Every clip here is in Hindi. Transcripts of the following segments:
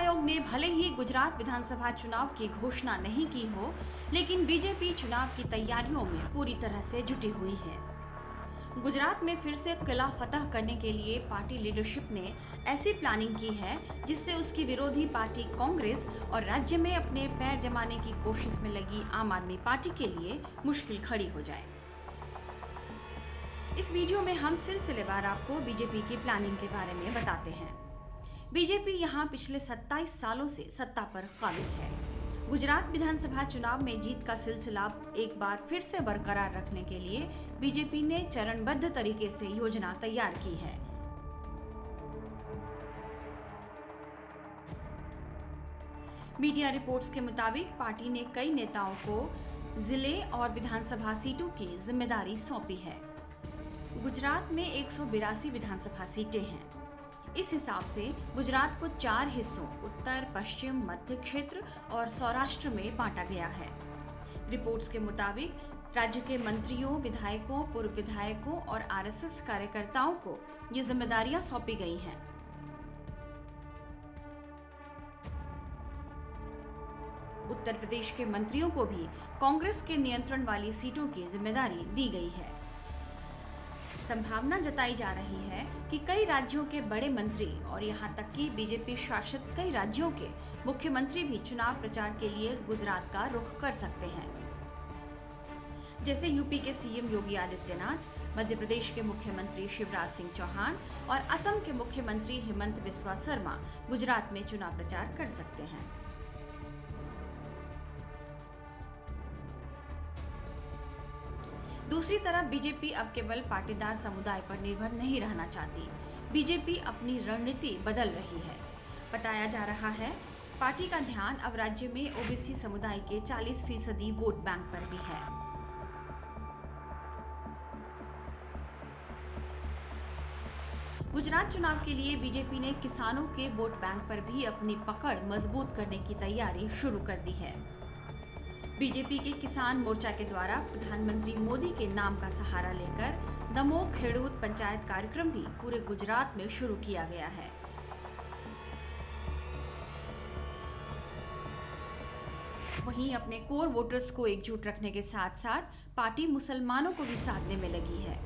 आयोग ने भले ही गुजरात विधानसभा चुनाव की घोषणा नहीं की हो, लेकिन बीजेपी चुनाव की तैयारियों में पूरी तरह से जुटी हुई है। गुजरात में फिर से किला फतह करने के लिए पार्टी लीडरशिप ने ऐसी प्लानिंग की है जिससे उसकी विरोधी पार्टी कांग्रेस और राज्य में अपने पैर जमाने की कोशिश में लगी आम आदमी पार्टी के लिए मुश्किल खड़ी हो जाए। इस वीडियो में हम सिलसिलेवार आपको बीजेपी की प्लानिंग के बारे में बताते हैं। बीजेपी यहां पिछले 27 सालों से सत्ता पर काबिज है। गुजरात विधानसभा चुनाव में जीत का सिलसिला एक बार फिर से बरकरार रखने के लिए बीजेपी ने चरणबद्ध तरीके से योजना तैयार की है। मीडिया रिपोर्ट्स के मुताबिक पार्टी ने कई नेताओं को जिले और विधानसभा सीटों की जिम्मेदारी सौंपी है। गुजरात में 182 विधानसभा सीटें हैं। इस हिसाब से गुजरात को 4 हिस्सों उत्तर, पश्चिम, मध्य क्षेत्र और सौराष्ट्र में बांटा गया है। रिपोर्ट्स के मुताबिक राज्य के मंत्रियों, विधायकों, पूर्व विधायकों और आरएसएस कार्यकर्ताओं को ये जिम्मेदारियां सौंपी गई हैं। उत्तर प्रदेश के मंत्रियों को भी कांग्रेस के नियंत्रण वाली सीटों की जिम्मेदारी दी गई है। संभावना जताई जा रही है कि कई राज्यों के बड़े मंत्री और यहां तक कि बीजेपी शासित कई राज्यों के मुख्यमंत्री भी चुनाव प्रचार के लिए गुजरात का रुख कर सकते हैं। जैसे यूपी के सीएम योगी आदित्यनाथ, मध्य प्रदेश के मुख्यमंत्री शिवराज सिंह चौहान और असम के मुख्यमंत्री हेमंत बिस्वा शर्मा गुजरात में चुनाव प्रचार कर सकते हैं। दूसरी तरफ बीजेपी अब केवल पाटीदार समुदाय पर निर्भर नहीं रहना चाहती। बीजेपी अपनी रणनीति बदल रही है। बताया जा रहा है पार्टी का ध्यान अब राज्य में ओबीसी समुदाय के 40% वोट बैंक पर भी है। गुजरात चुनाव के लिए बीजेपी ने किसानों के वोट बैंक पर भी अपनी पकड़ मजबूत करने की तैयारी शुरू कर दी है। बीजेपी के किसान मोर्चा के द्वारा प्रधानमंत्री मोदी के नाम का सहारा लेकर दमोह खेड़ूत पंचायत कार्यक्रम भी पूरे गुजरात में शुरू किया गया है। वहीं अपने कोर वोटर्स को एकजुट रखने के साथ साथ पार्टी मुसलमानों को भी साधने में लगी है।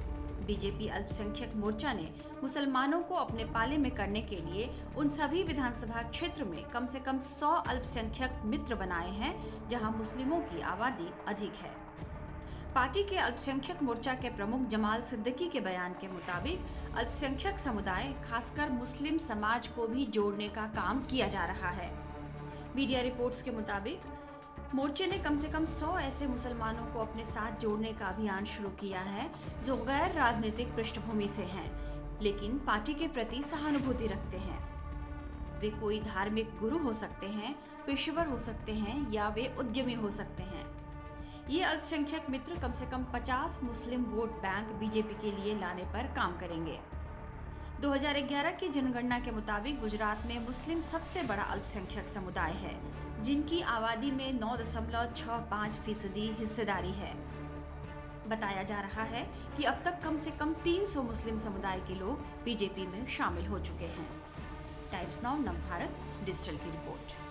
बीजेपी अल्पसंख्यक मोर्चा ने मुसलमानों को अपने पाले में करने के लिए उन सभी विधानसभा क्षेत्र में कम से कम 100 अल्पसंख्यक मित्र बनाए हैं जहां मुस्लिमों की आबादी अधिक है। पार्टी के अल्पसंख्यक मोर्चा के प्रमुख जमाल सिद्दीकी के बयान के मुताबिक अल्पसंख्यक समुदाय खासकर मुस्लिम समाज को भी जोड़ने का काम किया जा रहा है। मीडिया रिपोर्ट्स के मुताबिक मोर्चे ने कम से कम 100 ऐसे मुसलमानों को अपने साथ जोड़ने का अभियान शुरू किया है जो गैर राजनीतिक पृष्ठभूमि से हैं, लेकिन पार्टी के प्रति सहानुभूति रखते हैं। वे कोई धार्मिक गुरु हो सकते हैं, पेशेवर हो सकते हैं या वे उद्यमी हो सकते हैं। ये अल्पसंख्यक मित्र कम से कम 50 मुस्लिम वोट बैंक बीजेपी के लिए लाने पर काम करेंगे। 2011 की जनगणना के मुताबिक गुजरात में मुस्लिम सबसे बड़ा अल्पसंख्यक समुदाय है, जिनकी आबादी में 9.65% हिस्सेदारी है। बताया जा रहा है कि अब तक कम से कम 300 मुस्लिम समुदाय के लोग बीजेपी में शामिल हो चुके हैं। टाइम्स नाउ नवभारत डिजिटल की रिपोर्ट।